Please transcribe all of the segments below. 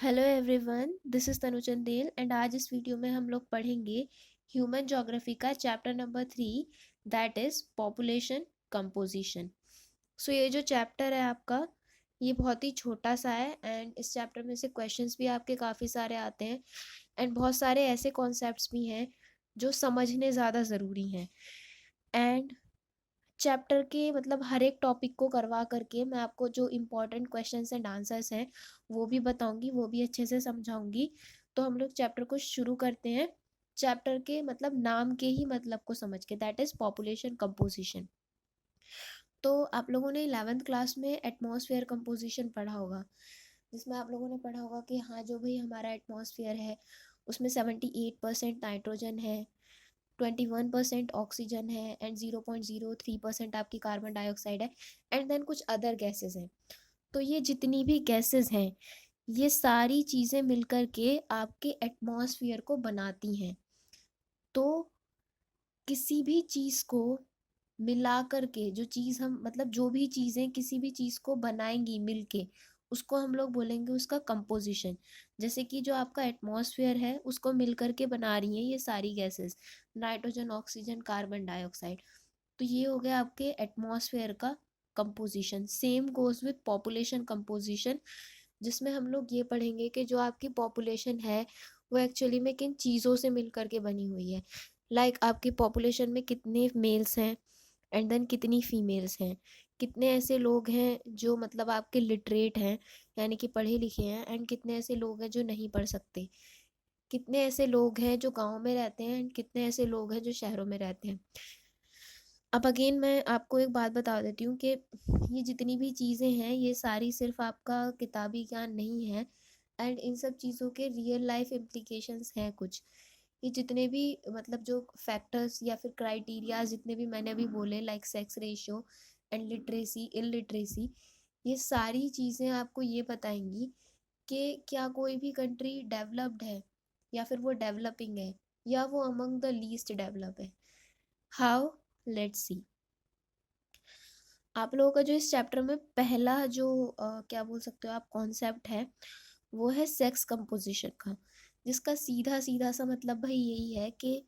Hello everyone, this is Tanu Chandel and आज इस video में हम लोग पढ़ेंगे ह्यूमन ज्योग्राफी का chapter number 3, that is population composition. So ये जो चैप्टर है आपका, ये बहुत ही छोटा सा है एंड इस चैप्टर में से क्वेश्चंस भी आपके काफ़ी सारे आते हैं एंड बहुत सारे ऐसे कॉन्सेप्ट्स भी हैं जो समझने ज़्यादा ज़रूरी हैं। एंड चैप्टर के मतलब हर एक टॉपिक को करवा करके मैं आपको जो इम्पोर्टेंट क्वेश्चंस एंड आंसर्स हैं वो भी बताऊंगी, वो भी अच्छे से समझाऊंगी। तो हम लोग चैप्टर को शुरू करते हैं। चैप्टर के मतलब नाम के ही मतलब को समझ के, दैट इज़ पॉपुलेशन कंपोजिशन। तो आप लोगों ने 11th क्लास में एटमॉस्फेयर कंपोजिशन पढ़ा होगा, जिसमें आप लोगों ने पढ़ा होगा कि हाँ, जो भी हमारा एटमॉस्फेयर है उसमें 78% नाइट्रोजन है, 21% ऑक्सीजन है एंड 0.03% आपकी कार्बन डाइऑक्साइड है एंड देन कुछ अदर गैसेस हैं। तो ये जितनी भी गैसेस हैं, ये सारी चीज़ें मिलकर के आपके एटमॉस्फेयर को बनाती हैं। तो किसी भी चीज़ को मिला करके जो चीज़ हम मतलब जो भी चीज़ें किसी भी चीज़ को बनाएंगी मिलके, उसको हम लोग बोलेंगे उसका कंपोजिशन। जैसे कि जो आपका एटमॉस्फेयर है उसको मिल करके बना रही हैं ये सारी gases, nitrogen, oxygen, carbon dioxide. तो ये हो गया आपके एटमॉस्फेयर का composition. Same goes with population composition, जिसमें हम लोग ये पढ़ेंगे कि जो आपकी पॉपुलेशन है वो एक्चुअली में किन चीज़ों से मिल करके बनी हुई है। लाइक आपकी पॉपुलेशन में कितने मेल्स हैं एंड देन कितनी फीमेल्स हैं, कितने ऐसे लोग हैं जो मतलब आपके लिटरेट हैं यानी कि पढ़े लिखे हैं एंड कितने ऐसे लोग हैं जो नहीं पढ़ सकते, कितने ऐसे लोग हैं जो गांव में रहते हैं एंड कितने ऐसे लोग हैं जो शहरों में रहते हैं। अब अगेन मैं आपको एक बात बता देती हूँ कि ये जितनी भी चीज़ें हैं ये सारी सिर्फ आपका किताबी ज्ञान नहीं है एंड इन सब चीज़ों के रियल लाइफ इम्प्लीकेशंस हैं कुछ। ये जितने भी मतलब जो फैक्टर्स या फिर क्राइटेरिया जितने भी मैंने अभी बोले, like sex ratio and literacy, illiteracy, ये सारी चीज़ें आपको ये बताएंगी कि क्या कोई भी कंट्री डेवलप्ड है या फिर वो डेवलपिंग है या वो अमंग द लीस्ट डेवलप है। How, let's see. आप लोगों का जो इस चैप्टर में पहला जो क्या बोल सकते हो आप कॉन्सेप्ट है, वो है सेक्स कंपोजिशन का, जिसका सीधा सीधा सा मतलब भाई यही है कि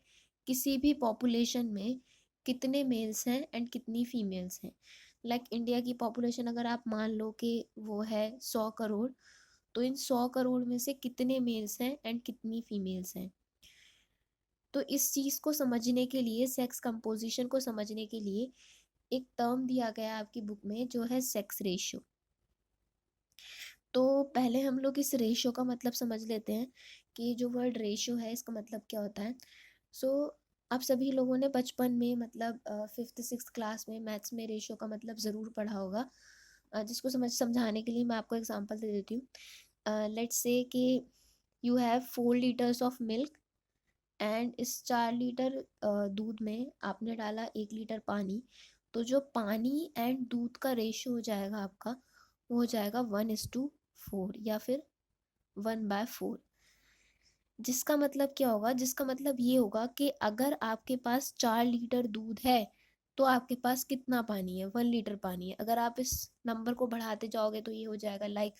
किसी भी पॉपुलेशन में कितने मेल्स हैं एंड कितनी फीमेल्स हैं। लाइक इंडिया की पॉपुलेशन अगर आप मान लो कि वो है 100 करोड़, तो इन 100 करोड़ में से कितने मेल्स हैं एंड कितनी फीमेल्स हैं। तो इस चीज़ को समझने के लिए, सेक्स कंपोजिशन को समझने के लिए एक टर्म दिया गया है आपकी बुक में जो है सेक्स रेशियो। तो पहले हम लोग इस रेशियो का मतलब समझ लेते हैं कि जो वर्ड रेशियो है इसका मतलब क्या होता है। सो आप सभी लोगों ने बचपन में मतलब 5th 6th क्लास में मैथ्स में रेशियो का मतलब ज़रूर पढ़ा होगा। जिसको समझाने के लिए मैं आपको एग्जांपल दे देती हूँ। लेट्स से कि you have 4 litres of milk and इस 4 लीटर दूध में आपने डाला 1 लीटर पानी। तो जो पानी एंड दूध का रेशियो हो जाएगा आपका, वो हो जाएगा 1:4 या फिर 1/4। जिसका मतलब क्या होगा, जिसका मतलब ये होगा कि अगर आपके पास 4 लीटर दूध है तो आपके पास कितना पानी है, 1 लीटर पानी है। अगर आप इस नंबर को बढ़ाते जाओगे तो ये हो जाएगा लाइक,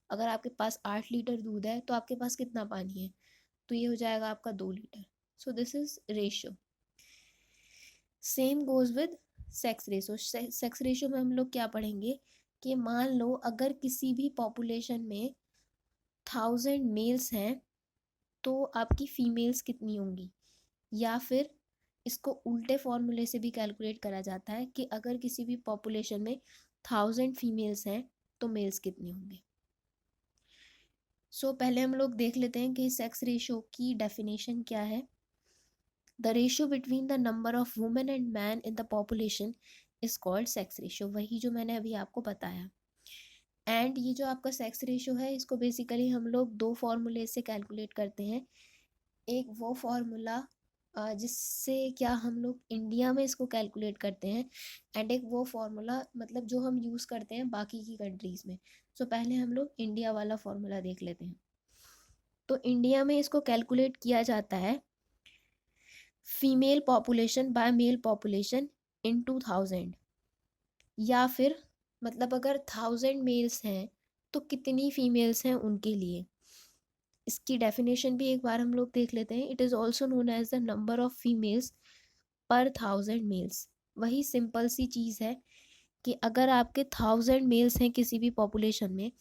अगर आपके पास 8 लीटर दूध है तो आपके पास कितना पानी है, तो ये हो जाएगा आपका 2 litre. So this is ratio. Same goes with sex ratio. Sex ratio में हम लोग क्या पढ़ेंगे कि मान लो अगर किसी भी पॉपुलेशन में 1000 मेल्स हैं तो आपकी फीमेल्स कितनी होंगी। या फिर इसको उल्टे फॉर्मूले से भी कैलकुलेट करा जाता है कि अगर किसी भी पॉपुलेशन में 1000 फीमेल्स हैं तो मेल्स कितने होंगे। सो पहले हम लोग देख लेते हैं कि सेक्स रेशियो की डेफिनेशन क्या है। The ratio between the number of women and man in the population is called sex ratio, वही जो मैंने अभी आपको बताया। एंड ये जो आपका सेक्स रेशियो है इसको बेसिकली हम लोग दो फार्मूले से कैलकुलेट करते हैं। एक वो फार्मूला जिससे क्या हम लोग इंडिया में इसको कैलकुलेट करते हैं, एंड एक वो फार्मूला मतलब जो हम यूज़ करते हैं बाकी की कंट्रीज़ में। सो पहले हम लोग इंडिया वाला फार्मूला देख लेते हैं। तो इंडिया में इसको कैलकुलेट किया जाता है female population bye mail population in 2000। या फिर मतलब अगर 1000 मेल्स हैं तो कितनी फीमेल्स हैं उनके लिए। इसकी डेफिनेशन भी एक बार हम लोग देख लेते हैं. It is also known as the number of females पर 1000 मेल्स. वही सिंपल सी चीज़ है कि अगर आपके 1000 मेल्स हैं किसी भी पॉपुलेशन में,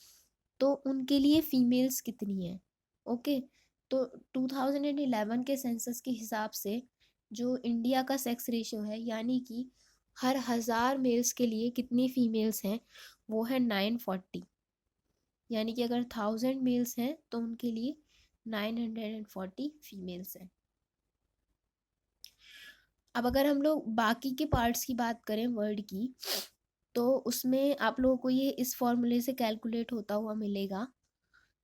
तो उनके लिए फीमेल्स कितनी हैं. ओके. तो 2011 के सेंसस के हिसाब से जो इंडिया का सेक्स रेशियो है, यानी कि हर 1000 मेल्स के लिए कितनी फीमेल्स हैं, वो है 940. यानी कि अगर 1000 मेल्स हैं तो उनके लिए 940 फीमेल्स हैं. अब अगर हम लोग बाकी के पार्ट्स की बात करें वर्ड की, तो उसमें आप लोगों को ये इस फॉर्मूले से कैलकुलेट होता हुआ मिलेगा.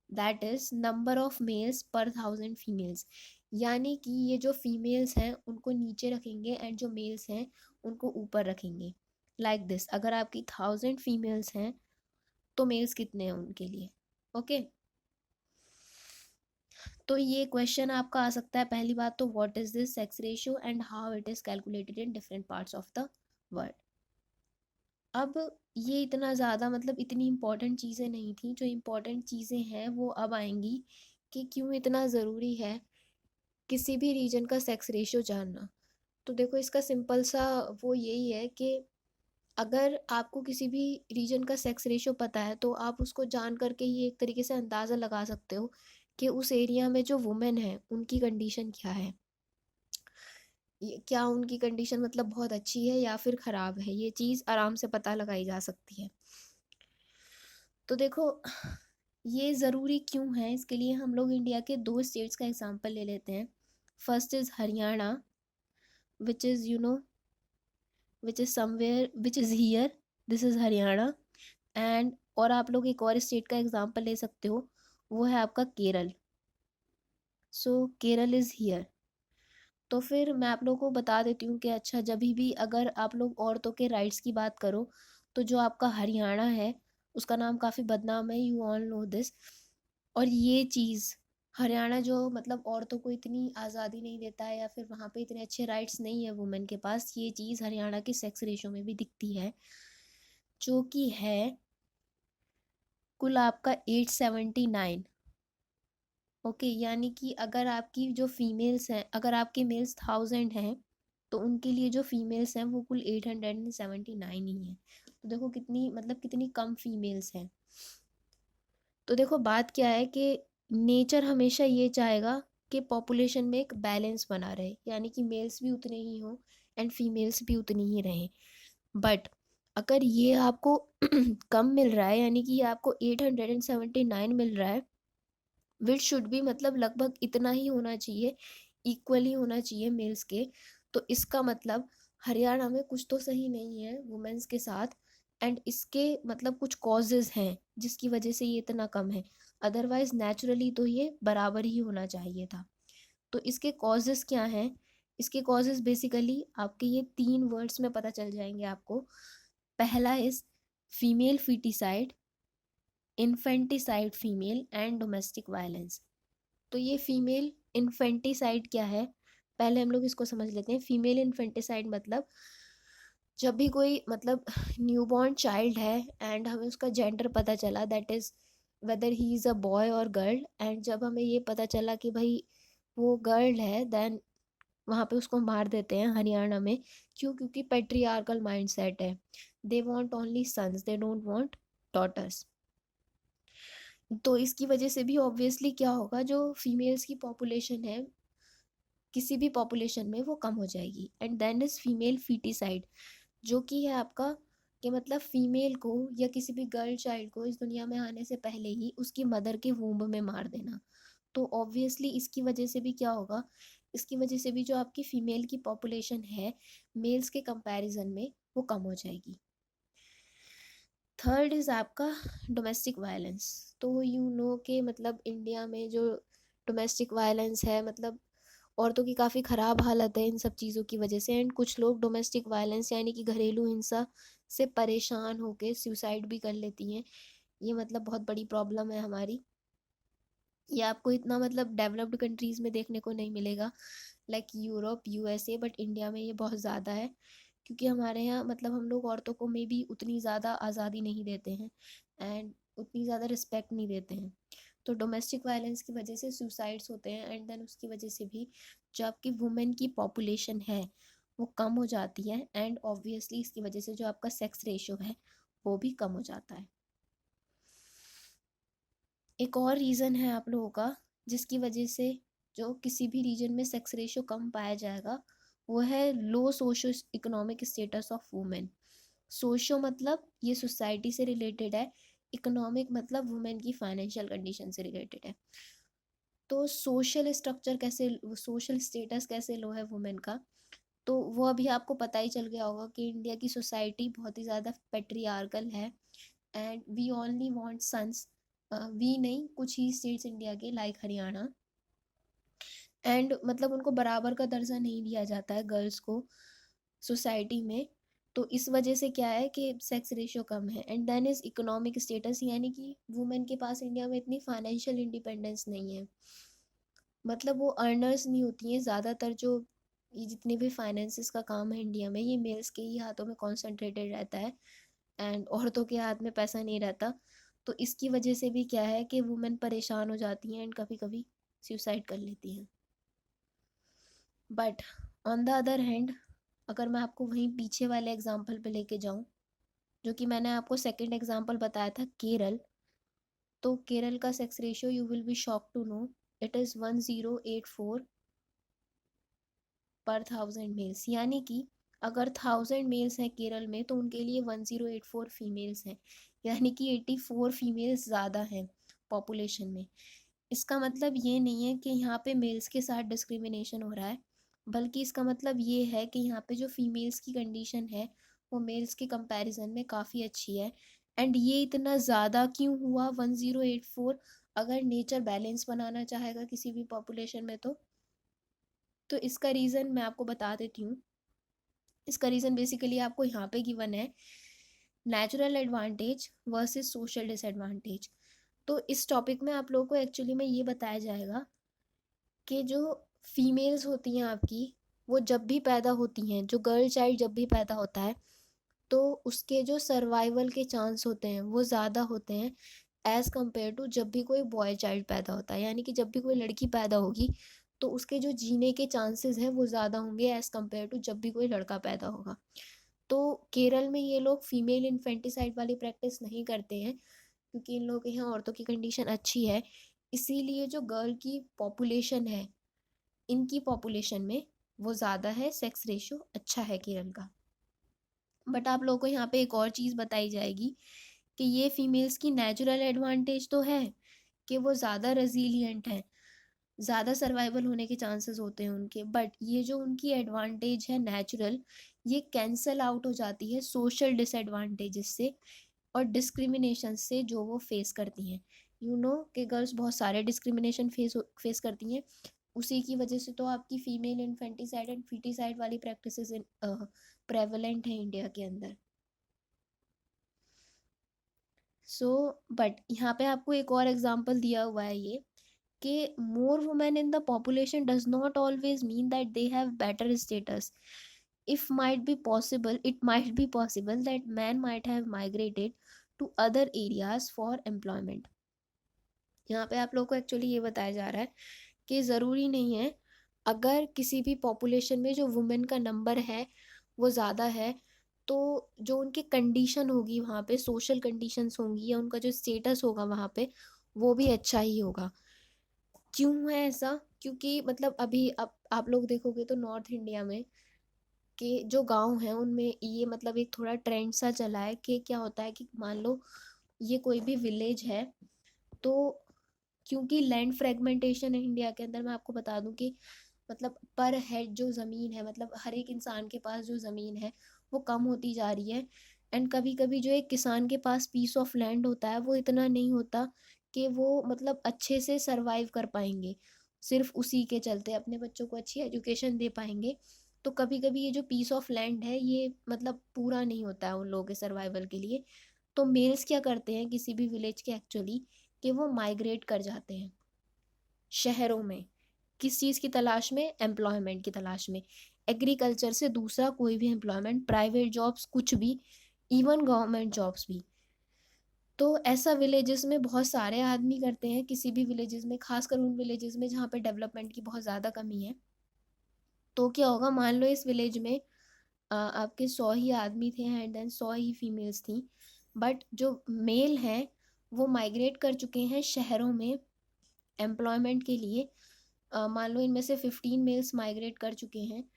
That is number of mails पर 1000 फीमेल्स. यानी कि ये जो फीमेल्स हैं उनको नीचे रखेंगे एंड जो मेल्स हैं उनको ऊपर रखेंगे. Like this. अगर आपकी 1000 फीमेल्स हैं तो मेल्स कितने हैं उनके लिए. ओके. तो ये क्वेश्चन आपका आ सकता है. पहली बात तो what is this sex ratio and how it is calculated in different parts of the world. अब ये इतना ज़्यादा मतलब इतनी इम्पॉर्टेंट चीज़ें नहीं थी. जो इम्पॉर्टेंट चीज़ें हैं वो अब आएंगी कि क्यों इतना ज़रूरी है किसी भी रीजन का सेक्स रेशियो जानना. तो देखो, इसका सिंपल सा वो यही है कि अगर आपको किसी भी रीजन का सेक्स रेशियो पता है तो आप उसको जान करके ये एक तरीके से अंदाज़ा लगा सकते हो कि उस एरिया में जो वुमेन है उनकी कंडीशन क्या है. क्या उनकी कंडीशन मतलब बहुत अच्छी है या फिर ख़राब है, ये चीज़ आराम से पता लगाई जा सकती है. तो देखो, ये ज़रूरी क्यों है, इसके लिए हम लोग इंडिया के 2 स्टेट्स का एग्जांपल ले लेते हैं. First is Haryana, which is which is somewhere which is here. This is Haryana. And और आप लोग एक और स्टेट का एग्जांपल ले सकते हो, वो है आपका केरल. सो केरल इज़ हियर. तो फिर मैं आप लोगों को बता देती हूँ कि अच्छा, जब भी अगर आप लोग औरतों के राइट्स की बात करो, तो जो आपका हरियाणा है उसका नाम काफ़ी बदनाम है. You all no this. और ये चीज़ हरियाणा जो मतलब औरतों को इतनी आज़ादी नहीं देता है या फिर वहाँ पे इतने अच्छे राइट्स नहीं है वुमेन के पास, ये चीज़ हरियाणा के सेक्स रेशो में भी दिखती है, जो कि है कुल आपका 879. ओके. यानी कि अगर आपकी जो फीमेल्स हैं, अगर आपके मेल्स 1000 हैं तो उनके लिए जो फीमेल्स हैं वो कुल 879 ही हैं. तो देखो कितनी मतलब कितनी कम फीमेल्स हैं. तो देखो, बात क्या है कि नेचर हमेशा ये चाहेगा कि पॉपुलेशन में एक बैलेंस बना रहे, यानी कि मेल्स भी उतने ही हों एंड फीमेल्स भी उतनी ही रहें. बट अगर ये आपको कम मिल रहा है, यानी कि ये आपको 879 मिल रहा है, विच शुड भी मतलब लगभग इतना ही होना चाहिए, इक्वली होना चाहिए मेल्स के, तो इसका मतलब हरियाणा में कुछ तो सही नहीं है वुमेन्स के साथ. एंड इसके मतलब कुछ कॉजेज़ हैं जिसकी वजह से ये इतना कम है. अदरवाइज नेचुरली तो ये बराबर ही होना चाहिए था. तो इसके कॉजेज़ क्या हैं? इसके कॉजेज़ बेसिकली आपके ये 3 वर्ड्स में पता चल जाएंगे आपको. पहला is female foeticide, infanticide female and domestic violence. तो ये फीमेल इन्फेंटिसाइड क्या है, पहले हम लोग इसको समझ लेते हैं. फीमेल इन्फेंटिसाइड मतलब जब भी कोई मतलब न्यूबॉर्न चाइल्ड है एंड हमें उसका जेंडर पता चला, that is weather he is a boy और गर्ल, एंड जब हमें ये पता चला कि भाई वो गर्ल है, देन वहाँ पे उसको मार देते हैं हरियाणा में. क्यों? क्योंकि पेट्रियार्कल माइंडसेट है. They want only sons, they don't want daughters. तो इसकी वजह से भी ऑब्वियसली क्या होगा, जो फीमेल्स की पॉपुलेशन है किसी भी पॉपुलेशन में वो कम हो जाएगी. And then is female foeticide, जो कि है आपका कि मतलब फीमेल को या किसी भी गर्ल चाइल्ड को इस दुनिया में आने से पहले ही उसकी मदर के वूम्ब में मार देना. तो ऑब्वियसली इसकी वजह से भी क्या होगा, इसकी वजह से भी जो आपकी फ़ीमेल की पॉपुलेशन है मेल्स के कंपैरिजन में वो कम हो जाएगी. थर्ड इज़ आपका डोमेस्टिक वायलेंस. तो यू नो के मतलब इंडिया में जो डोमेस्टिक वायलेंस है, मतलब औरतों की काफ़ी ख़राब हालत है इन सब चीज़ों की वजह से. एंड कुछ लोग डोमेस्टिक वायलेंस यानी कि घरेलू हिंसा से परेशान होकर सुसाइड भी कर लेती हैं. ये मतलब बहुत बड़ी प्रॉब्लम है हमारी. ये आपको इतना मतलब डेवलप्ड कंट्रीज़ में देखने को नहीं मिलेगा, like Europe, USA, but India में ये बहुत ज़्यादा है. क्योंकि हमारे यहाँ मतलब हम लोग औरतों को में भी उतनी ज़्यादा आज़ादी नहीं देते हैं एंड उतनी ज़्यादा रिस्पेक्ट नहीं देते हैं. तो डोमेस्टिक वायलेंस की वजह से सुसाइड्स होते हैं, एंड देन उसकी वजह से भी जो आपकी वुमेन की पॉपुलेशन है वो कम हो जाती है, एंड ऑब्वियसली इसकी वजह से जो आपका सेक्स रेशियो है वो भी कम हो जाता है। एक और रीज़न है आप लोगों का जिसकी वजह से जो किसी भी रीजन में सेक्स रेशियो कम पाया जाएगा, वो है लो socio economic status of women. Socio मतलब ये सोसाइटी से रिलेटेड है, इकोनॉमिक मतलब वुमेन की फाइनेंशियल कंडीशन से रिलेटेड है। तो सोशल स्ट्रक्चर कैसे, सोशल स्टेटस कैसे लो है वुमेन का, तो वो अभी आपको पता ही चल गया होगा कि इंडिया की सोसाइटी बहुत ही ज़्यादा पेट्रियार्कल है, and we only want sons. We नहीं, कुछ ही स्टेट्स इंडिया के लाइक हरियाणा, एंड मतलब उनको बराबर का दर्जा नहीं दिया जाता है गर्ल्स को सोसाइटी में। तो इस वजह से क्या है कि सेक्स रेशियो कम है, and then is economic status, यानी कि वुमेन के पास इंडिया में इतनी फाइनेंशियल इंडिपेंडेंस नहीं है, मतलब वो अर्नर्स नहीं होती हैं ज़्यादातर। जो ये जितने भी फाइनेंसिस का काम है इंडिया में, ये मेल्स के ही हाथों में कॉन्सेंट्रेटेड रहता है, एंड औरतों के हाथ में पैसा नहीं रहता। तो इसकी वजह से भी क्या है कि वुमेन परेशान हो जाती हैं एंड कभी कभी सुसाइड कर लेती हैं। But on the other hand, अगर मैं आपको वहीं पीछे वाले एग्जाम्पल पे लेके जाऊं, जो कि मैंने आपको सेकंड एग्जाम्पल बताया था केरल, तो केरल का sex ratio you will be shock to know it is 1084 पर 1000 मेल्स, यानी कि अगर 1000 मेल्स हैं केरल में तो उनके लिए 1084 फीमेल्स हैं, यानी कि 84 फीमेल्स ज़्यादा हैं पॉपुलेशन में। इसका मतलब ये नहीं है कि यहाँ पे मेल्स के साथ डिस्क्रिमिनेशन हो रहा है, बल्कि इसका मतलब ये है कि यहाँ पे जो फीमेल्स की कंडीशन है वो मेल्स के कंपैरिजन में काफ़ी अच्छी है। एंड ये इतना ज़्यादा क्यों हुआ 1084? अगर नेचर बैलेंस बनाना चाहेगा किसी भी पॉपुलेशन में तो इसका रीज़न मैं आपको बता देती हूँ। इसका रीज़न बेसिकली आपको यहाँ पे गिवन है, natural advantage versus social disadvantage. तो इस टॉपिक में आप लोगों को एक्चुअली में ये बताया जाएगा कि जो फीमेल्स होती हैं आपकी, वो जब भी पैदा होती हैं, जो गर्ल चाइल्ड जब भी पैदा होता है तो उसके जो सर्वाइवल के चांस होते हैं वो ज़्यादा होते हैं एज़ कम्पेयर टू जब भी कोई बॉय चाइल्ड पैदा होता है, यानी कि जब भी कोई लड़की पैदा होगी तो उसके जो जीने के चांसेस हैं वो ज़्यादा होंगे एज़ कम्पेयर टू जब भी कोई लड़का पैदा होगा। तो केरल में ये लोग फीमेल इन्फेंटिसाइड वाली प्रैक्टिस नहीं करते हैं क्योंकि इन लोगों के यहाँ औरतों की कंडीशन अच्छी है, इसीलिए जो गर्ल की पॉपुलेशन है इनकी पॉपुलेशन में वो ज़्यादा है, सेक्स रेशियो अच्छा है केरल का। बट आप लोगों को यहाँ पे एक और चीज़ बताई जाएगी कि ये फीमेल्स की नेचुरल एडवांटेज तो है कि वो ज़्यादा रेजिलियंट हैं, ज़्यादा सर्वाइवल होने के चांसेस होते हैं उनके, बट ये जो उनकी एडवांटेज है नेचुरल, ये कैंसल आउट हो जाती है सोशल डिसएडवांटेजेस से और डिस्क्रिमिनेशन से जो वो फेस करती हैं। यू नो कि गर्ल्स बहुत सारे डिस्क्रिमिनेशन फेस करती हैं, उसी की वजह से तो आपकी फीमेल इन्फेंटिसाइड एंड फीटिसाइड वाली प्रैक्टिसेस प्रेवलेंट है इंडिया के अंदर। सो बट यहाँ पे आपको एक और एग्जांपल दिया हुआ है ये कि more women in the population does not always mean that they have better status. If might be possible, it might be possible that man might have migrated to other areas for employment. यहाँ पे आप लोग को actually ये बताया जा रहा है कि ज़रूरी नहीं है अगर किसी भी पॉपुलेशन में जो वुमेन का नंबर है वो ज़्यादा है तो जो उनकी कंडीशन होगी वहाँ पे, सोशल कंडीशंस होंगी या उनका जो स्टेटस होगा वहाँ पे वो भी अच्छा ही होगा। क्यों है ऐसा? क्योंकि मतलब अभी अब आप लोग देखोगे तो नॉर्थ इंडिया में के जो गांव हैं उनमें ये मतलब एक थोड़ा ट्रेंड सा चला है कि क्या होता है कि मान लो ये कोई भी विलेज है, तो क्योंकि लैंड फ्रेगमेंटेशन है इंडिया के अंदर, मैं आपको बता दूं कि मतलब पर हेड जो ज़मीन है, मतलब हर एक इंसान के पास जो ज़मीन है वो कम होती जा रही है। एंड कभी कभी जो एक किसान के पास पीस ऑफ लैंड होता है वो इतना नहीं होता कि वो मतलब अच्छे से सरवाइव कर पाएंगे, सिर्फ उसी के चलते अपने बच्चों को अच्छी एजुकेशन दे पाएंगे। तो कभी कभी ये जो पीस ऑफ लैंड है ये मतलब पूरा नहीं होता है उन लोगों के सर्वाइवल के लिए। तो मेल्स क्या करते हैं किसी भी विलेज के एक्चुअली, कि वो माइग्रेट कर जाते हैं शहरों में, किस चीज़ की तलाश में? एम्प्लॉयमेंट की तलाश में। एग्रीकल्चर से दूसरा कोई भी एम्प्लॉयमेंट, प्राइवेट जॉब्स कुछ भी, इवन गवर्नमेंट जॉब्स भी। तो ऐसा विलेजेस में बहुत सारे आदमी करते हैं, किसी भी विलेजेस में, खासकर उन विलेजेस में जहाँ पे डेवलपमेंट की बहुत ज़्यादा कमी है। तो क्या होगा, मान लो इस विलेज में आपके 100 ही आदमी थे एंड देन 100 ही फीमेल्स थी, बट जो मेल हैं वो माइग्रेट कर चुके हैं शहरों में एम्प्लॉयमेंट के लिए। मान लो इनमें से 15 मेल्स माइग्रेट कर चुके हैं,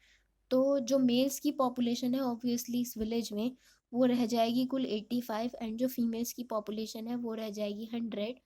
तो जो मेल्स की पॉपुलेशन है ऑब्वियसली इस विलेज में वो रह जाएगी कुल 85, एंड जो फीमेल्स की पॉपुलेशन है वो रह जाएगी 100।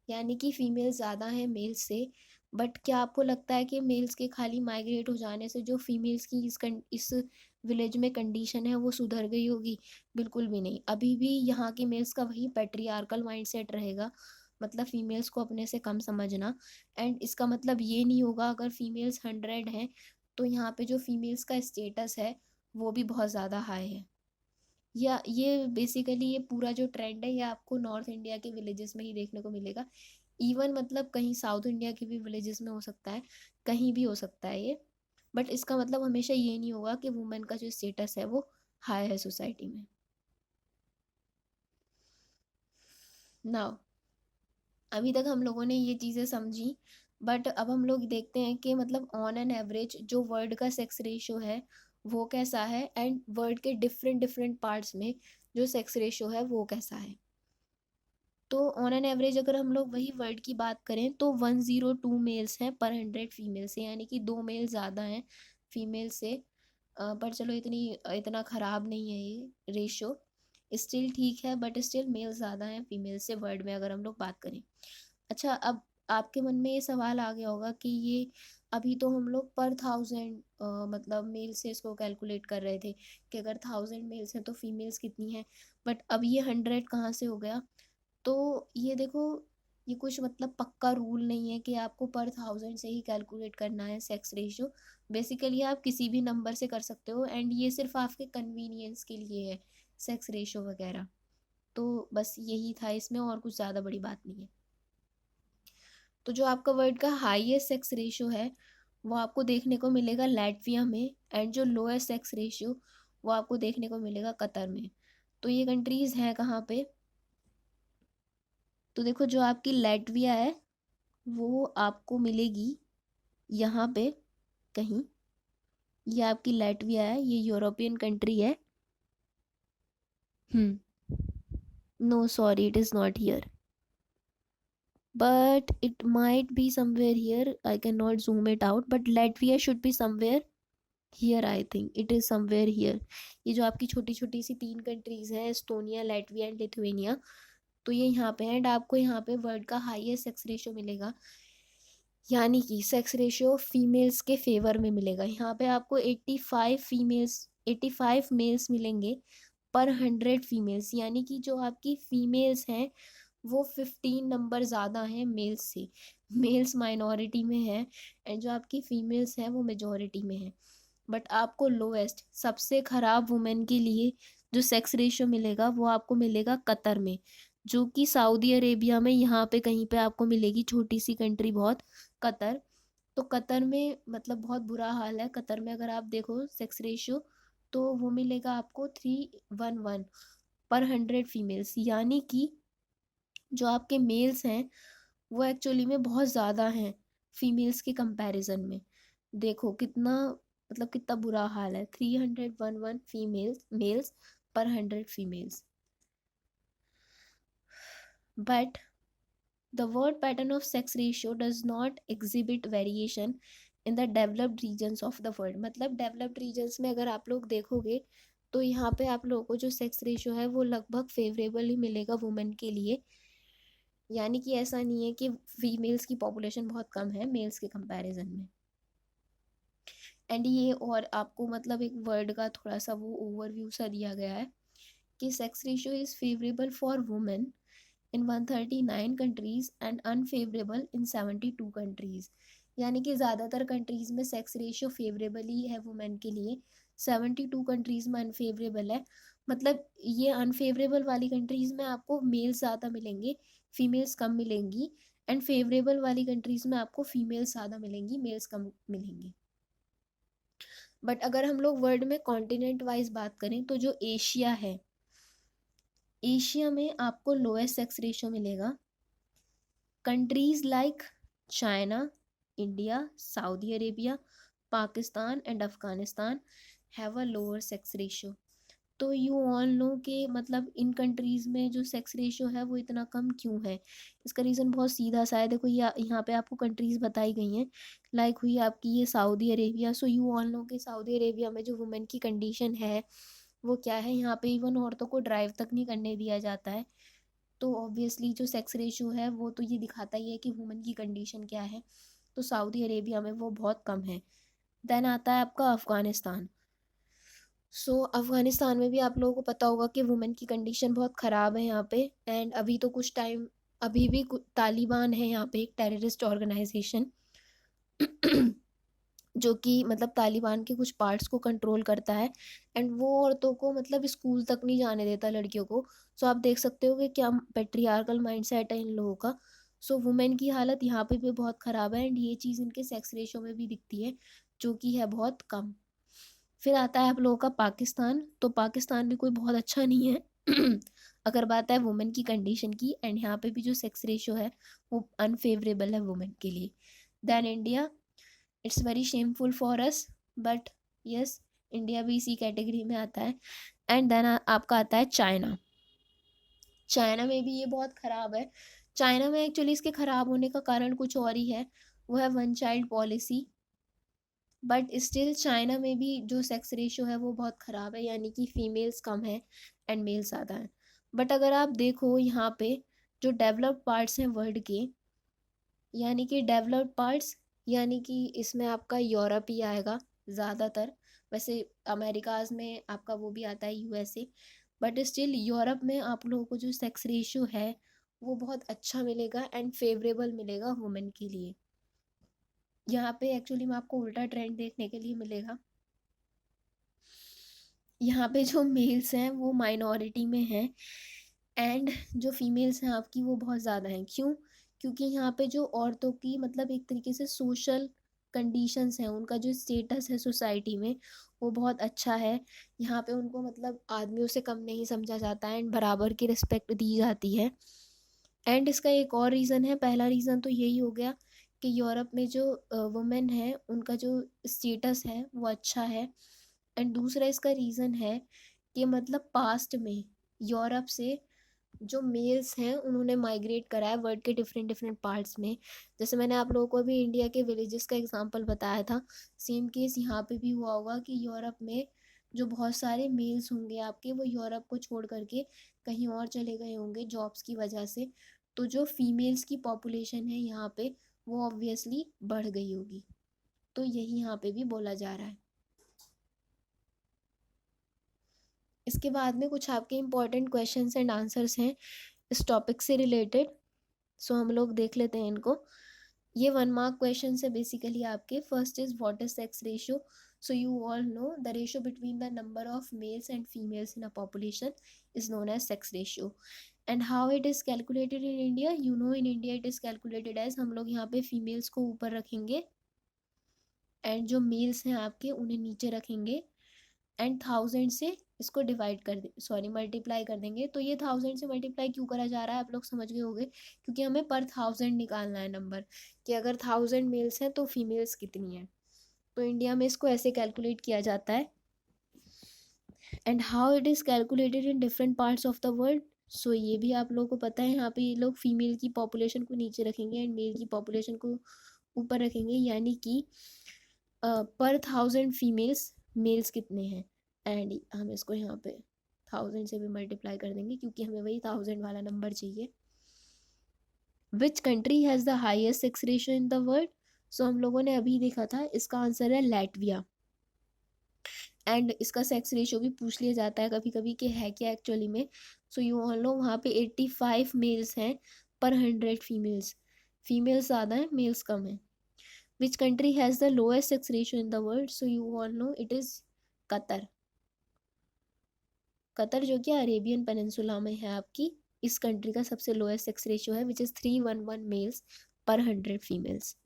यानी कि फीमेल ज़्यादा है मेल्स से। बट क्या आपको लगता है कि मेल्स के खाली माइग्रेट हो जाने से जो फीमेल्स की इस विलेज में कंडीशन है वो सुधर गई होगी? बिल्कुल भी नहीं, अभी भी यहाँ के मेल्स का वही पैट्रियार्कल माइंडसेट रहेगा, मतलब फीमेल्स को अपने से कम समझना। एंड इसका मतलब ये नहीं होगा अगर फीमेल्स 100 हैं तो यहाँ पे जो फीमेल्स का स्टेटस है वो भी बहुत ज़्यादा हाई है। या ये बेसिकली ये पूरा जो ट्रेंड है ये आपको नॉर्थ इंडिया के विलेजेस में ही देखने को मिलेगा। इवन मतलब कहीं साउथ इंडिया के भी विलेजेस में हो सकता है, कहीं भी हो सकता है ये। बट इसका मतलब हमेशा ये नहीं होगा कि वुमेन का जो स्टेटस है वो हाई है सोसाइटी में। नाउ अभी तक हम लोगों ने ये चीज़ें समझी, बट अब हम लोग देखते हैं कि मतलब ऑन एन एवरेज जो वर्ल्ड का सेक्स रेशियो है वो कैसा है, एंड वर्ल्ड के डिफरेंट डिफरेंट पार्ट्स में जो सेक्स रेशियो है वो कैसा है। तो ऑन एन एवरेज अगर हम लोग वही वर्ल्ड की बात करें तो 102 मेल्स हैं पर 100 फीमेल से, यानी कि 2 मेल ज़्यादा हैं फीमेल से। पर चलो इतना ख़राब नहीं है ये रेशो, स्टिल ठीक है, बट स्टिल मेल ज़्यादा हैं फीमेल से वर्ल्ड में अगर हम लोग बात करें। अच्छा, अब आपके मन में ये सवाल आ गया होगा कि ये अभी तो हम लोग पर 1000 मतलब मेल से इसको कैलकुलेट कर रहे थे कि अगर 1000 मेल्स हैं तो फीमेल्स कितनी हैं, बट अब ये 100 कहाँ से हो गया? तो ये देखो, ये कुछ मतलब पक्का रूल नहीं है कि आपको पर 1000 से ही कैलकुलेट करना है सेक्स रेशियो। बेसिकली आप किसी भी नंबर से कर सकते हो, एंड ये सिर्फ आपके कन्वीनियंस के लिए है सेक्स रेशियो वगैरह। तो बस यही था इसमें, और कुछ ज़्यादा बड़ी बात नहीं है। तो जो आपका वर्ल्ड का हाईएस्ट सेक्स रेशियो है वो आपको देखने को मिलेगा लैटविया में, एंड जो लोएस्ट सेक्स रेशियो वो आपको देखने को मिलेगा कतर में। तो ये कंट्रीज़ हैं कहाँ पे? तो देखो, जो आपकी लैटविया है वो आपको मिलेगी यहाँ पे कहीं। ये आपकी लैटविया है, ये यूरोपियन कंट्री है। No sorry, it is not here, but it might be somewhere here. I cannot zoom it out, but Latvia should be somewhere here. I think it is somewhere here. ये जो आपकी छोटी छोटी सी 3 countries हैं, Estonia, Latvia and Lithuania, तो ये यहाँ पे है। एंड आपको यहाँ पे वर्ल्ड का हाईएस्ट सेक्स रेशियो मिलेगा, यानी कि सेक्स रेशियो फीमेल्स के फेवर में मिलेगा। यहाँ पे आपको 85 मेल्स मिलेंगे पर 100 फीमेल्स, यानी कि जो आपकी फीमेल्स हैं वो 15 नंबर ज़्यादा हैं मेल्स से। मेल्स माइनॉरिटी में है एंड जो आपकी फीमेल्स हैं वो मेजॉरिटी में है। बट आपको लोएस्ट, सबसे ख़राब वुमेन के लिए जो सेक्स रेशियो मिलेगा वो आपको मिलेगा कतर में, जो कि सऊदी अरेबिया में यहाँ पे कहीं पे आपको मिलेगी, छोटी सी कंट्री बहुत, कतर। तो कतर में मतलब बहुत बुरा हाल है। कतर में अगर आप देखो सेक्स रेशियो तो वो मिलेगा आपको 311 पर 100 फीमेल्स, यानी कि जो आपके मेल्स हैं वो एक्चुअली में बहुत ज़्यादा हैं फीमेल्स के कंपैरिजन में। देखो कितना, मतलब कितना बुरा हाल है, 311 फीमेल्स मेल्स पर 100 females. But the word pattern of sex ratio does not exhibit variation in the developed regions of the world। मतलब डेवलप्ड रीजन्स में अगर आप लोग देखोगे तो यहाँ पे आप लोगों को जो सेक्स रेशियो है वो लगभग फेवरेबल ही मिलेगा वुमेन के लिए। यानी कि ऐसा नहीं है कि फीमेल्स की पॉपुलेशन बहुत कम है मेल्स के कंपैरिजन में। एंड ये और आपको मतलब एक वर्ड का थोड़ा सा वो ओवरव्यू सा दिया गया है कि sex ratio is favourable for women in 139 countries and unfavourable in 72 countries. यानी कि ज़्यादातर कंट्रीज़ में सेक्स रेशियो फेवरेबल ही है वुमेन के लिए, 72 कंट्रीज़ में अनफेवरेबल है। मतलब ये अनफेवरेबल वाली कंट्रीज़ में आपको मेल्स ज़्यादा मिलेंगे, फीमेल्स कम मिलेंगी, एंड फेवरेबल वाली कंट्रीज़ में आपको फीमेल्स ज़्यादा मिलेंगी, मेल्स कम मिलेंगे। बट अगर हम लोग वर्ल्ड में कॉन्टिनेंट वाइज बात करें तो जो एशिया है एशिया में आपको लोएस्ट सेक्स रेशियो मिलेगा। Countries like China, India, Saudi Arabia, Pakistan and Afghanistan have a lower sex ratio. तो यू ऑल नो कि मतलब इन कंट्रीज़ में जो सेक्स रेशियो है वो इतना कम क्यों है। इसका रीज़न बहुत सीधा सा है। देखो यहाँ पे आपको कंट्रीज़ बताई गई हैं। लाइक हुई आपकी ये Saudi Arabia. So you all know कि सऊदी अरेबिया में जो वुमेन की कंडीशन है वो क्या है। यहाँ पे इवन औरतों को ड्राइव तक नहीं करने दिया जाता है। तो ऑब्वियसली जो सेक्स रेशियो है वो तो ये दिखाता ही है कि वुमेन की कंडीशन क्या है। तो सऊदी अरेबिया में वो बहुत कम है। देन आता है आपका अफ़गानिस्तान। अफ़गानिस्तान में भी आप लोगों को पता होगा कि वुमेन की कंडीशन बहुत ख़राब है यहाँ पे। एंड अभी तो कुछ टाइम अभी भी तालिबान है यहाँ पे, एक टेररिस्ट ऑर्गेनाइजेशन जो कि मतलब तालिबान के कुछ पार्ट्स को कंट्रोल करता है। एंड वो औरतों को मतलब स्कूल तक नहीं जाने देता, लड़कियों को। आप देख सकते हो कि क्या पेट्रियार्कल माइंडसेट है इन लोगों का। वुमेन की हालत यहाँ पे भी बहुत ख़राब है। एंड ये चीज़ इनके सेक्स रेशो में भी दिखती है, जो कि है बहुत कम। फिर आता है आप लोगों का पाकिस्तान। तो पाकिस्तान भी कोई बहुत अच्छा नहीं है अगर बात है वुमेन की कंडीशन की। एंड यहाँ पे भी जो सेक्स रेशो है वो अनफेवरेबल है वुमेन के लिए। Then India, it's very shameful for us, but yes, India भी इसी कैटेगरी में आता है। एंड देन आपका आता है चाइना। चाइना में भी ये बहुत ख़राब है। चाइना में एक्चुअली इसके ख़राब होने का कारण कुछ और ही है, वो है one child policy. But still China में भी जो सेक्स रेशियो है वो बहुत ख़राब है, यानी कि फीमेल्स कम है एंड मेल्स ज़्यादा हैं। बट अगर आप देखो यहाँ पे जो डेवलप्ड पार्ट्स हैं वर्ल्ड के, यानी कि डेवलप्ड पार्ट्स, यानी कि इसमें आपका यूरोप ही आएगा ज़्यादातर। वैसे अमेरिकाज में आपका वो भी आता है, यूएसए। बट स्टिल यूरोप में आप लोगों को जो सेक्स रेशियो है वो बहुत अच्छा मिलेगा एंड फेवरेबल मिलेगा वुमेन के लिए। यहाँ पे एक्चुअली में आपको उल्टा ट्रेंड देखने के लिए मिलेगा। यहाँ पे जो मेल्स हैं वो माइनॉरिटी में हैं एंड जो फीमेल्स हैं आपकी वो बहुत ज़्यादा हैं। क्यों? क्योंकि यहाँ पे जो औरतों की मतलब एक तरीके से सोशल कंडीशंस हैं, उनका जो स्टेटस है सोसाइटी में वो बहुत अच्छा है। यहाँ पे उनको मतलब आदमियों से कम नहीं समझा जाता है एंड बराबर की रिस्पेक्ट दी जाती है। एंड इसका एक और रीज़न है। पहला रीज़न तो यही हो गया कि यूरोप में जो वुमेन है उनका जो स्टेटस है वो अच्छा है। एंड दूसरा इसका रीज़न है कि मतलब पास्ट में यूरोप से जो मेल्स हैं उन्होंने माइग्रेट करा है वर्ल्ड के डिफरेंट डिफरेंट पार्ट्स में। जैसे मैंने आप लोगों को अभी इंडिया के विलेजेस का एग्जांपल बताया था, सेम केस यहाँ पे भी हुआ होगा कि यूरोप में जो बहुत सारे मेल्स होंगे आपके वो यूरोप को छोड़ करके कहीं और चले गए होंगे जॉब्स की वजह से। तो जो फीमेल्स की पॉपुलेशन है यहाँ पे वो ऑब्वियसली बढ़ गई होगी। तो यही यहाँ पे भी बोला जा रहा है। इसके बाद में कुछ आपके इम्पोर्टेंट क्वेश्चंस एंड आंसर्स हैं इस टॉपिक से रिलेटेड। हम लोग देख लेते हैं इनको। ये 1 मार्क क्वेश्चन है बेसिकली आपके। First is what is sex ratio. You all know the ratio between the number of males and females in a population is known as sex ratio. And how it is calculated in India, you know in India it is calculated as, हम लोग यहाँ पे females को ऊपर रखेंगे and जो mails हैं आपके उन्हें नीचे रखेंगे एंड 1000 से इसको डिवाइड कर दे सॉरी मल्टीप्लाई कर देंगे। तो ये 1000 से मल्टीप्लाई क्यों करा जा रहा है आप लोग समझ गए होंगे, क्योंकि हमें पर 1000 निकालना है नंबर कि अगर 1000 मेल्स हैं तो फीमेल्स कितनी हैं। तो इंडिया में इसको ऐसे कैलकुलेट किया जाता है। And how it is calculated in different parts of the world. ये भी आप लोगों को पता है। यहाँ पे ये लोग फीमेल की पॉपुलेशन को नीचे रखेंगे एंड मेल की पॉपुलेशन को ऊपर रखेंगे, यानी कि पर 1000 फीमेल्स मेल्स कितने हैं। एंड हम इसको यहाँ पे 1000 से भी मल्टीप्लाई कर देंगे क्योंकि हमें वही 1000 वाला नंबर चाहिए। Which country has the highest sex ratio in the world. हम लोगों ने अभी देखा था, इसका आंसर है लैटविया। एंड इसका सेक्स रेशियो भी पूछ लिया जाता है कभी कभी कि है क्या एक्चुअली में। यू ऑल नो वहाँ पे 85 मेल्स हैं पर 100 फीमेल्स। फीमेल्स ज़्यादा हैं, मेल्स कम हैं। Which country has the lowest sex ratio in the world? You all know it is Qatar. Qatar जो कि अरेबियन पेनिनसुला में है आपकी, इस कंट्री का सबसे लोएस्ट सेक्स रेशियो है विच इज़ 311 मेल्स पर 100 females.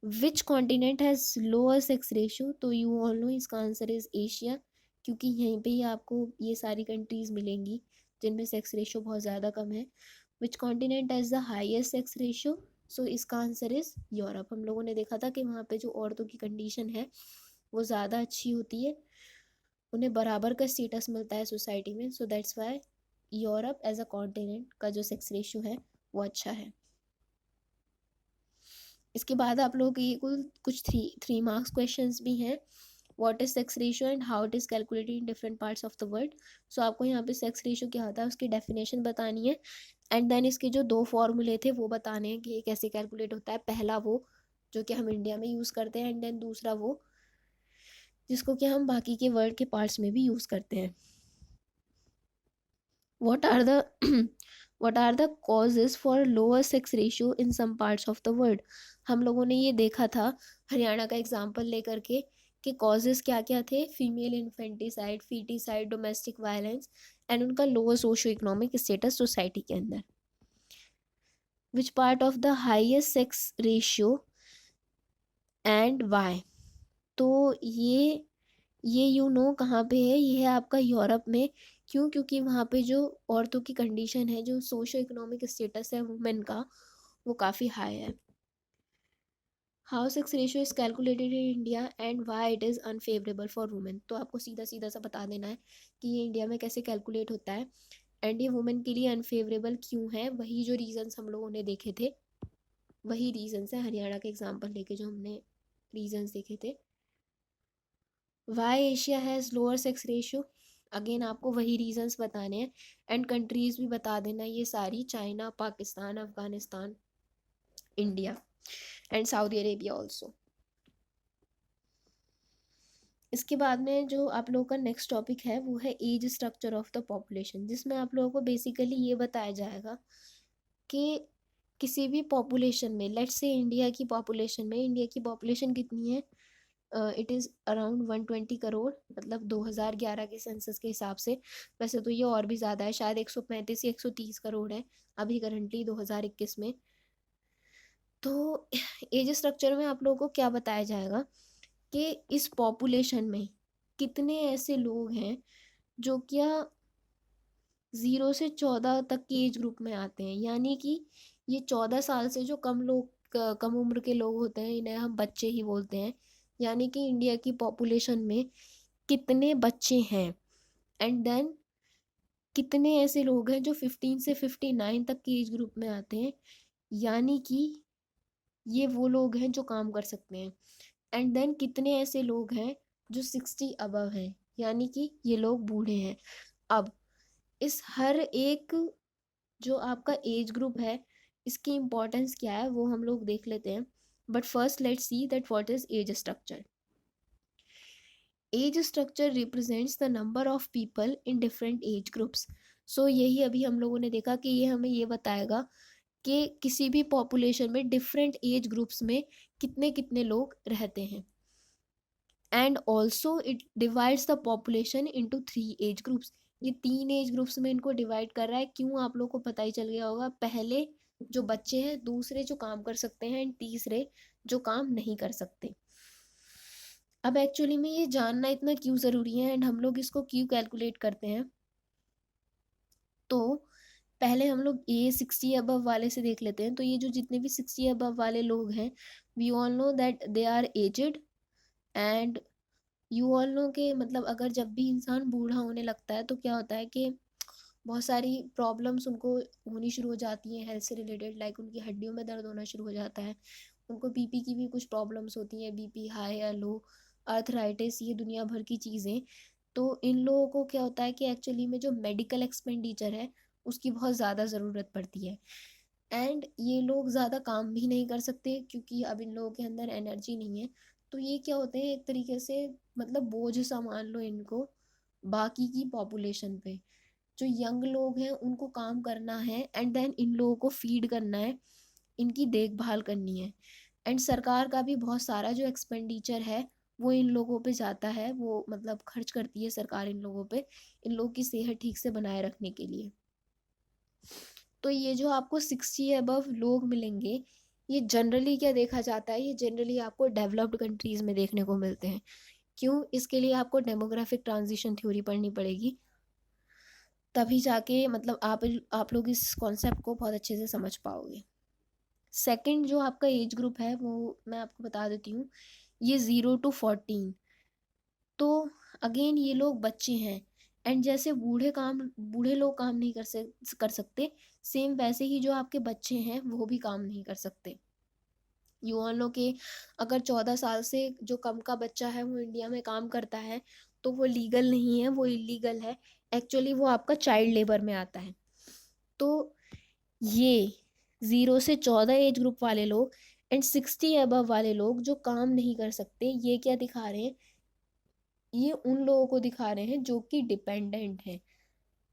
Which continent has lower sex ratio. तो यू ऑल नो इसका आंसर इज़ एशिया, क्योंकि यहीं पे ही आपको ये सारी कंट्रीज़ मिलेंगी जिनमें सेक्स रेशियो बहुत ज़्यादा कम है। Which continent has the highest sex ratio? So इसका आंसर इज़ यूरोप। हम लोगों ने देखा था कि वहाँ पे जो औरतों की कंडीशन है वो ज़्यादा अच्छी होती है, उन्हें बराबर का स्टेटस मिलता है सोसाइटी में। So that's why Europe as a continent का जो सेक्स रेशियो है वो अच्छा है। इसके बाद आप लोगों के कुल कुछ थ्री मार्क्स क्वेश्चंस भी हैं। What is sex ratio and how it is calculated in different parts of the world. So आपको यहाँ पे सेक्स रेशियो क्या होता है उसकी डेफिनेशन बतानी है, एंड देन इसके जो दो फॉर्मूले थे वो बताने हैं कि ये कैसे कैलकुलेट होता है। पहला वो जो कि हम इंडिया में यूज़ करते हैं, एंड देन दूसरा वो जिसको कि हम बाकी के वर्ल्ड के पार्ट्स में भी यूज़ करते हैं। What are the what are the causes for lower sex ratio in some parts of the world? हम लोगों ने ये देखा था हरियाणा का एग्जाम्पल लेकर के कि कॉजेज क्या क्या थे। Female infanticide, foeticide, domestic violence and उनका lower socio economic status society के अंदर। Which part of the highest sex ratio and why? तो ये यू नो कहाँ पे है? ये है आपका यूरोप में। क्यों? क्योंकि वहाँ पे जो औरतों की कंडीशन है, जो सोशो इकोनॉमिक स्टेटस है वुमेन का, वो काफ़ी हाई है। How sex ratio is calculated in India and why it is unfavourable for women? तो आपको सीधा सीधा सा बता देना है कि ये इंडिया में कैसे कैलकुलेट होता है एंड ये वुमेन के लिए अनफेवरेबल क्यों है। वही जो रीजंस हम लोगों ने देखे थे, वही रीजंस है हरियाणा के एग्जाम्पल लेके जो हमने रीजंस देखे थे। Why Asia has lower sex ratio? Again आपको वही रीजंस बताने हैं एंड कंट्रीज भी बता देना ये सारी, China, Pakistan, Afghanistan, India and Saudi Arabia also. इसके बाद में जो आप लोगों का नेक्स्ट टॉपिक है वो है age structure of the population, जिसमें आप लोगों को बेसिकली ये बताया जाएगा कि किसी भी पॉपुलेशन में, लेट्स से इंडिया की पॉपुलेशन में, इंडिया की पॉपुलेशन कितनी है? इट इज़ अराउंड 120 करोड़, मतलब 2011 के सेंसस के हिसाब से। वैसे तो ये और भी ज़्यादा है, शायद 135 या 130 करोड़ है अभी करंटली 2021 में। तो एज स्ट्रक्चर में आप लोगों को क्या बताया जाएगा कि इस पॉपुलेशन में कितने ऐसे लोग हैं जो क्या 0 से 14 तक के एज ग्रुप में आते हैं, यानी कि ये 14 साल से जो कम उम्र के लोग होते हैं इन्हें हम बच्चे ही बोलते हैं। यानी कि इंडिया की पॉपुलेशन में कितने बच्चे हैं, एंड देन कितने ऐसे लोग हैं जो 15 से 59 तक के एज ग्रुप में आते हैं, यानी कि ये वो लोग हैं जो काम कर सकते हैं। एंड देन कितने ऐसे लोग हैं जो 60 अबव हैं, यानी कि ये लोग बूढ़े हैं। अब इस हर एक जो आपका एज ग्रुप है इसकी इम्पोर्टेंस क्या है वो हम लोग देख लेते हैं। But first let's see that what is age structure. Age structure represents the number of people in different age groups. So यही अभी हम लोगों ने देखा कि ये हमें ये बताएगा कि किसी भी पॉपुलेशन में डिफरेंट एज ग्रुप्स में कितने कितने लोग रहते हैं, and also it divides the population into 3 age groups. ये 3 एज ग्रुप्स में इनको डिवाइड कर रहा है। क्यों? आप लोग को पता ही चल गया होगा। पहले जो बच्चे हैं, दूसरे जो काम कर सकते हैं, एंड तीसरे जो काम नहीं कर सकते। अब एक्चुअली में ये जानना इतना क्यों ज़रूरी है एंड हम लोग इसको क्यों कैलकुलेट करते हैं, तो पहले हम लोग ये 60 अबव वाले से देख लेते हैं। तो ये जो जितने भी 60 अबव वाले लोग हैं, we all know that they are aged, and you all know के मतलब अगर जब भी इंसान बूढ़ा होने लगता है तो क्या होता है कि बहुत सारी प्रॉब्लम्स उनको होनी शुरू हो जाती हैं हेल्थ से रिलेटेड। लाइक उनकी हड्डियों में दर्द होना शुरू हो जाता है, उनको बीपी की भी कुछ प्रॉब्लम्स होती हैं, बीपी हाई या लो, आर्थराइटिस, ये दुनिया भर की चीज़ें। तो इन लोगों को क्या होता है कि एक्चुअली में जो मेडिकल एक्सपेंडिचर है उसकी बहुत ज़्यादा ज़रूरत पड़ती है, एंड ये लोग ज़्यादा काम भी नहीं कर सकते क्योंकि अब इन लोगों के अंदर एनर्जी नहीं है। तो ये क्या होते हैं, एक तरीके से मतलब बोझ सा मान लो इनको बाकी की पॉपुलेशन पे। जो यंग लोग हैं उनको काम करना है, एंड देन इन लोगों को फीड करना है, इनकी देखभाल करनी है, एंड सरकार का भी बहुत सारा जो एक्सपेंडिचर है वो इन लोगों पे जाता है। वो मतलब खर्च करती है सरकार इन लोगों पे, इन लोगों की सेहत ठीक से बनाए रखने के लिए। तो ये जो आपको 60 अबव लोग मिलेंगे, ये जनरली क्या देखा जाता है, ये जनरली आपको डेवलप्ड कंट्रीज़ में देखने को मिलते हैं। क्यों? इसके लिए आपको डेमोग्राफिक ट्रांजिशन थ्योरी पढ़नी पड़ेगी। तभी जाके मतलब आप लोग इस कॉन्सेप्ट को बहुत अच्छे से समझ पाओगे। सेकंड जो आपका एज ग्रुप है वो मैं आपको बता देती हूँ, ये 0 to 14। तो अगेन ये लोग बच्चे हैं, एंड जैसे बूढ़े लोग काम नहीं कर सकते, सेम वैसे ही जो आपके बच्चे हैं वो भी काम नहीं कर सकते। युवाओं के अगर 14 साल से जो कम का बच्चा है वो इंडिया में काम करता है तो वो लीगल नहीं है, वो इलीगल है। एक्चुअली वो आपका चाइल्ड लेबर में आता है। तो ये 0 से 14 एज ग्रुप वाले लोग एंड 60 अबव वाले लोग जो काम नहीं कर सकते, ये क्या दिखा रहे हैं, ये उन लोगों को दिखा रहे हैं जो कि डिपेंडेंट हैं,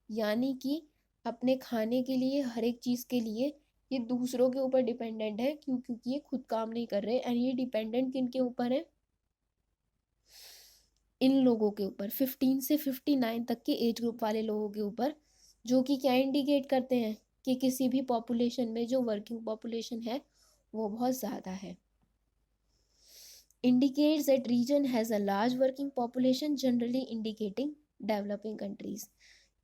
यानी कि अपने खाने के लिए, हर एक चीज़ के लिए ये दूसरों के ऊपर डिपेंडेंट है, क्योंकि ये खुद काम नहीं कर रहे। एंड ये डिपेंडेंट किन के ऊपर है, इन लोगों के ऊपर, 15 से 59 तक के एज ग्रुप वाले लोगों के ऊपर, जो कि क्या इंडिकेट करते हैं कि किसी भी पॉपुलेशन में जो वर्किंग पॉपुलेशन है वो बहुत ज़्यादा है। indicates that region has a large working population, generally indicating developing countries।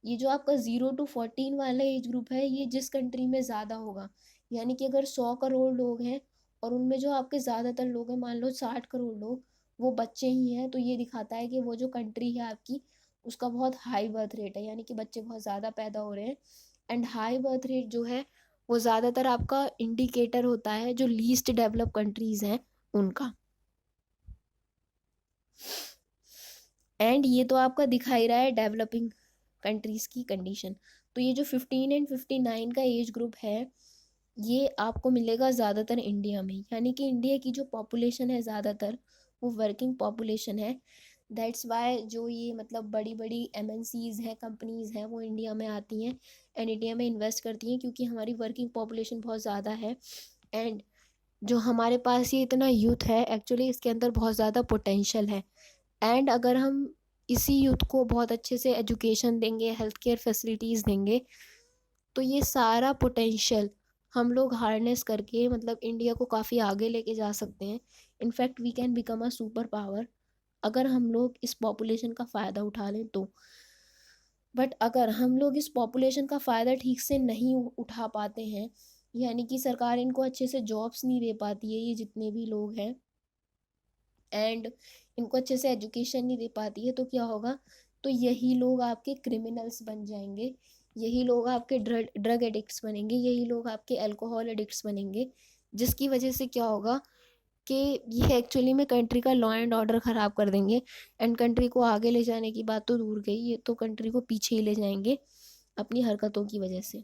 ये जो आपका 0 to 14 वाला एज ग्रुप है, ये जिस कंट्री में ज़्यादा होगा, यानी कि अगर 100 करोड़ लोग हैं और उनमें जो आपके ज़्यादातर लोग हैं, मान लो 60 करोड़ लोग, वो बच्चे ही हैं, तो ये दिखाता है कि वो जो कंट्री है आपकी, उसका बहुत हाई बर्थ रेट है, यानी कि बच्चे बहुत ज़्यादा पैदा हो रहे हैं। एंड हाई बर्थ रेट जो है वो ज़्यादातर आपका इंडिकेटर होता है जो लीस्ट डेवलप कंट्रीज़ हैं उनका। एंड ये तो आपका दिखा ही रहा है डेवलपिंग कंट्रीज़ की कंडीशन। तो ये जो 15 and 59 का एज ग्रुप है, ये आपको मिलेगा ज़्यादातर इंडिया में, यानी कि इंडिया की जो पॉपुलेशन है ज़्यादातर वो वर्किंग पॉपुलेशन है। दैट्स वाई जो ये मतलब बड़ी बड़ी MNCs हैं, कंपनीज़ हैं, वो इंडिया में आती हैं एंड इंडिया में इन्वेस्ट करती हैं, क्योंकि हमारी वर्किंग पॉपुलेशन बहुत ज़्यादा है। एंड जो हमारे पास ये इतना यूथ है, एक्चुअली इसके अंदर बहुत ज़्यादा पोटेंशियल है। एंड अगर हम इसी यूथ को बहुत अच्छे से एजुकेशन देंगे, हेल्थ केयर फैसिलिटीज़ देंगे, तो ये सारा पोटेंशियल हम लोग हार्नेस करके मतलब इंडिया को काफ़ी आगे लेके जा सकते हैं। In fact we can become a super power अगर हम लोग इस पॉपुलेशन का फ़ायदा उठा लें तो। बट अगर हम लोग इस पॉपुलेशन का फ़ायदा ठीक से नहीं उठा पाते हैं, यानी कि सरकार इनको अच्छे से जॉब्स नहीं दे पाती है, ये जितने भी लोग हैं, एंड इनको अच्छे से एजुकेशन नहीं दे पाती है, तो क्या होगा, तो यही लोग आपके क्रिमिनल्स बन जाएंगे, यही लोग आपके ड्रग एडिक्ट्स बनेंगे, यही लोग आपके अल्कोहल एडिक्ट्स बनेंगे, जिसकी वजह से क्या होगा कि ये एक्चुअली में कंट्री का लॉ एंड ऑर्डर ख़राब कर देंगे। एंड कंट्री को आगे ले जाने की बात तो दूर गई, ये तो कंट्री को पीछे ही ले जाएंगे अपनी हरकतों की वजह से।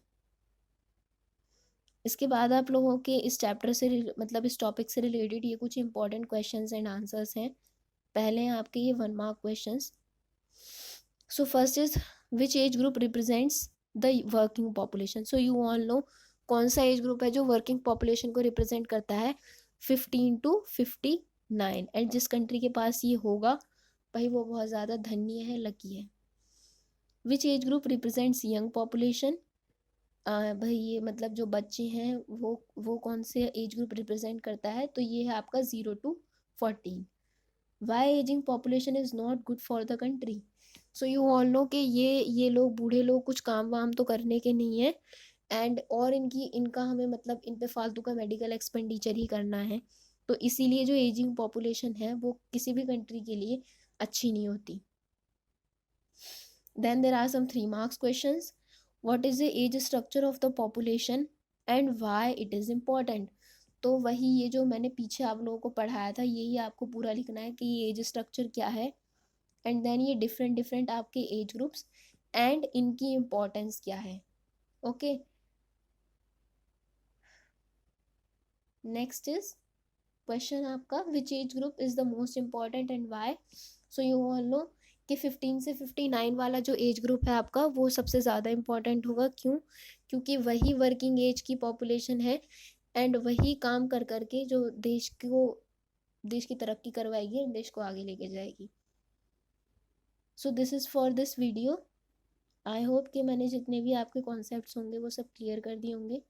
इसके बाद आप लोगों के इस चैप्टर से मतलब इस टॉपिक से रिलेटेड ये कुछ इंपॉर्टेंट क्वेश्चंस एंड आंसर्स हैं। पहले हैं आपके ये 1 mark questions. So first is which age group represents the working population. So you all no कौन सा एज ग्रुप है जो वर्किंग पॉपुलेशन को रिप्रेजेंट करता है, 15 to 59। एंड जिस कंट्री के पास ये होगा भाई वो बहुत ज़्यादा धन्य है, लकी है। Which age group represents young population. भाई ये मतलब जो बच्चे हैं वो कौन से एज ग्रुप रिप्रेजेंट करता है, तो ये है आपका 0 to 14। Why ageing population is not good for the country. So you all know कि ये लोग बूढ़े लोग कुछ काम वाम तो करने के नहीं है, एंड और इनका हमें मतलब इन पे फालतू का मेडिकल एक्सपेंडिचर ही करना है, तो इसीलिए जो एजिंग पॉपुलेशन है वो किसी भी कंट्री के लिए अच्छी नहीं होती। Then there are some 3 marks questions. What is the age structure of the population and why it is important? तो वही ये जो मैंने पीछे आप लोगों को पढ़ाया था यही आपको पूरा लिखना है कि ये एज स्ट्रक्चर क्या है, एंड देन ये डिफरेंट डिफरेंट आपके एज ग्रुप्स एंड इनकी इम्पोर्टेंस क्या है। ओके, नेक्स्ट इज क्वेश्चन आपका which age group is the most important and why. So you all know कि 15 से 59 वाला जो एज ग्रुप है आपका वो सबसे ज़्यादा इम्पॉर्टेंट होगा। क्यों? क्योंकि वही वर्किंग एज की पॉपुलेशन है एंड वही काम कर करके जो देश की तरक्की करवाएगी, देश को आगे लेके जाएगी। So this is for this video. I hope कि मैंने जितने भी आपके कॉन्सेप्ट्स होंगे वो सब क्लियर कर दिए होंगे।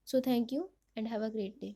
So thank you and have a great day.